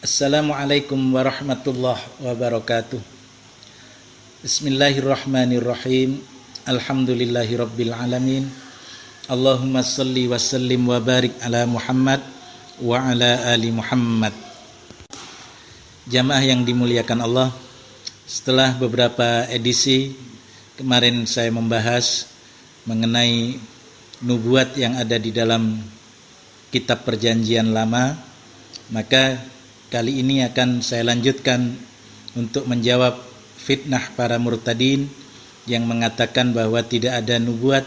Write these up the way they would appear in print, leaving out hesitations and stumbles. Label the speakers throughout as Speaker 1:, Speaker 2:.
Speaker 1: Assalamualaikum warahmatullahi wabarakatuh. Bismillahirrahmanirrahim. Alhamdulillahirabbil alamin. Allahumma shalli wa sallim wa barik ala Muhammad wa ala ali Muhammad. Jamaah yang dimuliakan Allah, setelah beberapa edisi kemarin saya membahas mengenai nubuat yang ada di dalam kitab Perjanjian Lama, maka kali ini akan saya lanjutkan untuk menjawab fitnah para murtadin yang mengatakan bahwa tidak ada nubuat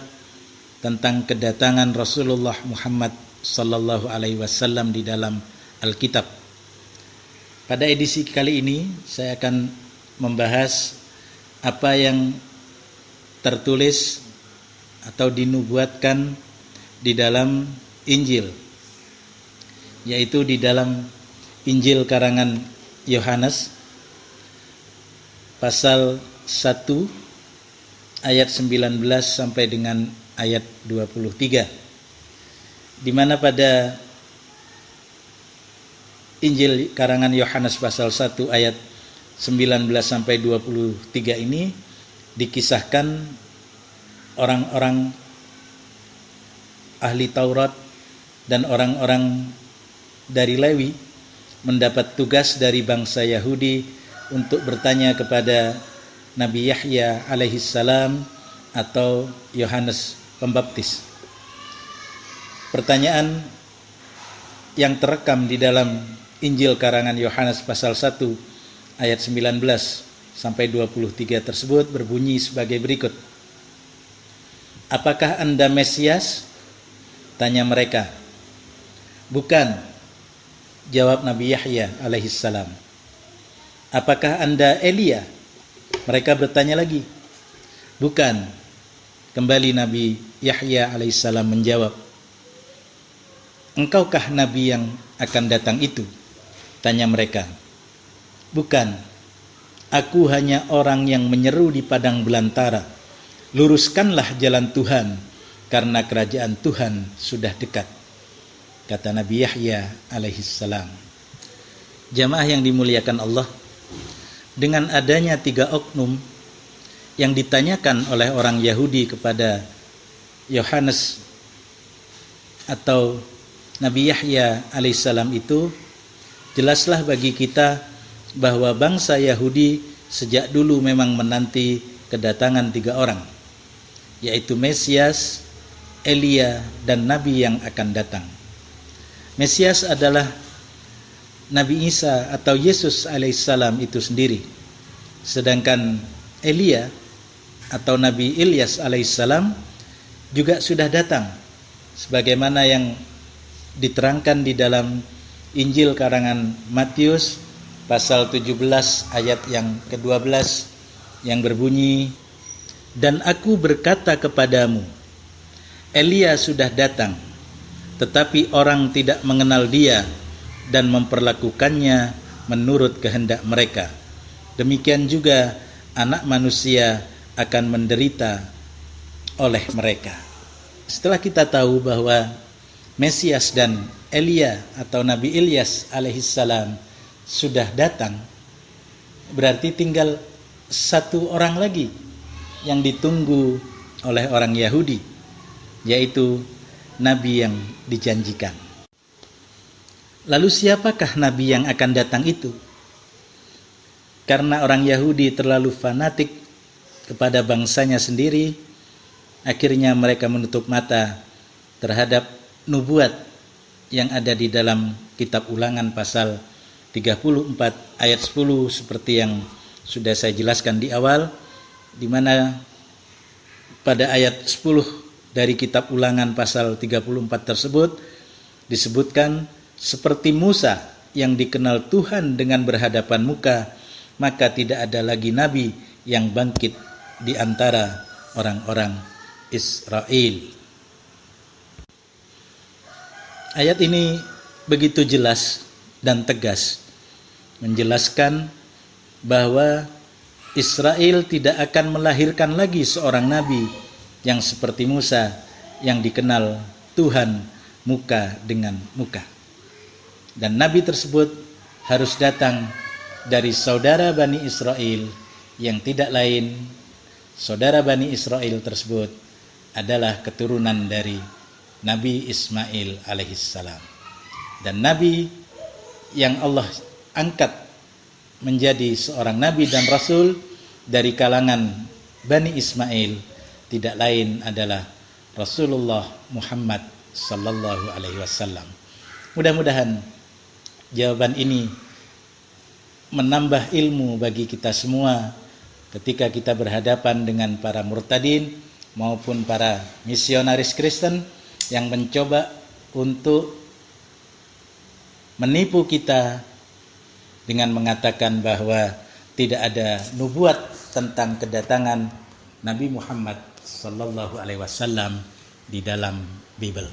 Speaker 1: tentang kedatangan Rasulullah Muhammad sallallahu alaihi wasallam di dalam Alkitab. Pada edisi kali ini saya akan membahas apa yang tertulis atau dinubuatkan di dalam Injil, yaitu di dalam Injil karangan Yohanes pasal 1 ayat 19 sampai dengan ayat 23, di mana pada Injil karangan Yohanes pasal 1 ayat 19 sampai 23 ini dikisahkan orang-orang ahli Taurat dan orang-orang dari Lewi mendapat tugas dari bangsa Yahudi untuk bertanya kepada Nabi Yahya alaihissalam atau Yohanes Pembaptis. Pertanyaan yang terekam di dalam Injil karangan Yohanes pasal 1 ayat 19 sampai 23 tersebut berbunyi sebagai berikut. Apakah Anda Mesias? Tanya mereka. Bukan, jawab Nabi Yahya alaihissalam. Apakah Anda Elia? Mereka bertanya lagi. Bukan. Kembali Nabi Yahya alaihissalam menjawab. Engkaukah Nabi yang akan datang itu? Tanya mereka. Bukan. Aku hanya orang yang menyeru di padang belantara. Luruskanlah jalan Tuhan, karena kerajaan Tuhan sudah dekat. Kata Nabi Yahya alaihissalam. Jamaah yang dimuliakan Allah, dengan adanya 3 oknum yang ditanyakan oleh orang Yahudi kepada Yohanes atau Nabi Yahya alaihissalam itu, jelaslah bagi kita bahwa bangsa Yahudi sejak dulu memang menanti kedatangan 3 orang, yaitu Mesias, Elia, dan Nabi yang akan datang. Mesias adalah Nabi Isa atau Yesus alaihissalam itu sendiri. Sedangkan Elia atau Nabi Ilyas alaihissalam juga sudah datang, sebagaimana yang diterangkan di dalam Injil karangan Matius pasal 17 ayat yang ke-12 yang berbunyi, dan aku berkata kepadamu, Elia sudah datang, tetapi orang tidak mengenal dia dan memperlakukannya menurut kehendak mereka. Demikian juga anak manusia akan menderita oleh mereka. Setelah kita tahu bahwa Mesias dan Elia atau Nabi Ilyas alaihissalam sudah datang, berarti tinggal 1 orang lagi yang ditunggu oleh orang Yahudi, yaitu Nabi yang dijanjikan. Lalu siapakah Nabi yang akan datang itu? Karena orang Yahudi terlalu fanatik kepada bangsanya sendiri, akhirnya mereka menutup mata terhadap nubuat yang ada di dalam kitab Ulangan pasal 34 ayat 10 seperti yang sudah saya jelaskan di awal, di mana pada ayat 10 dari kitab Ulangan pasal 34 tersebut disebutkan, seperti Musa yang dikenal Tuhan dengan berhadapan muka, maka tidak ada lagi nabi yang bangkit di antara orang-orang Israel. Ayat ini begitu jelas dan tegas menjelaskan bahwa Israel tidak akan melahirkan lagi seorang nabi yang seperti Musa yang dikenal Tuhan muka dengan muka. Dan nabi tersebut harus datang dari saudara Bani Israel yang tidak lain, saudara Bani Israel tersebut adalah keturunan dari Nabi Ismail alaihissalam. Dan Nabi yang Allah angkat menjadi seorang Nabi dan Rasul dari kalangan Bani Ismail tidak lain adalah Rasulullah Muhammad sallallahu alaihi wasallam. Mudah-mudahan jawaban ini menambah ilmu bagi kita semua ketika kita berhadapan dengan para murtadin maupun para misionaris Kristen yang mencoba untuk menipu kita dengan mengatakan bahwa tidak ada nubuat tentang kedatangan Nabi Muhammad sallallahu alaihi wasallam di dalam Bible.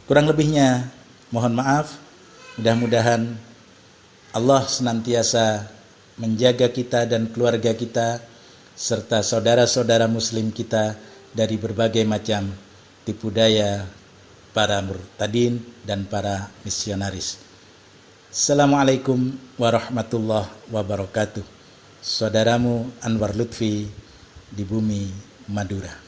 Speaker 1: Kurang lebihnya mohon maaf. Mudah-mudahan Allah senantiasa menjaga kita dan keluarga kita serta saudara-saudara muslim kita dari berbagai macam tipu daya para murtadin dan para misionaris. Assalamualaikum warahmatullahi wabarakatuh. Saudaramu Anwar Lutfi di bumi Madura.